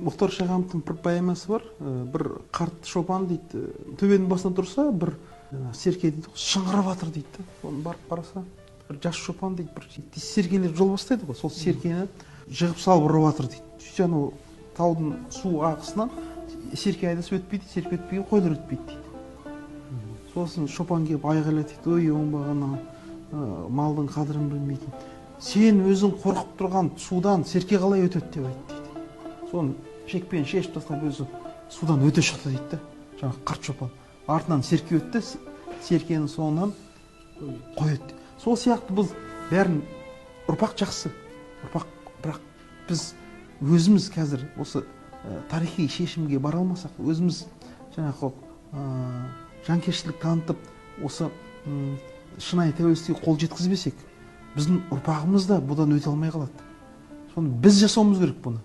Мұхтар Шағановтың бір поэмасы бар. Бір қарт шопан дейді, төбенің басында тұрса, бір серке дейді, шыңғырып жатыр дейді. Оны барып қараса, бір жас шопан дейді, бір серкелер жол бастайды ғой, сол серкені жығып салып ұрып жатыр дейді. Сөйтсе анау таудың су ағысынан серке айдасып өтпейді, серке өтпейді, қойлар өтпейді дейді. Сосын шопан келіп айғайлайды дейді, ой оңбаған малдың қадірін білмейтін. Сен өзің қорқып тұрған судан серке қалай өтеді деп айтты дейді. Соны шекпен шешіп тастап өзі судан өте шықты дейді. Жаңағы қарт шопан. Артынан серке өтті, серкенің соңынан қой өтті. Сол сияқты біз бәрін ұрпақ жақсы, ұрпақ, бірақ біз өзіміз қазір осы тарихи шешімге бара алмасақ, өзіміз жаңағы жанкештілік танытып, осы шынайы тәуелсіздікке қол жеткізбесек, біздің ұрпағымыз да бұдан өте алмай қалады. Соны біз жасауымыз керек бұны.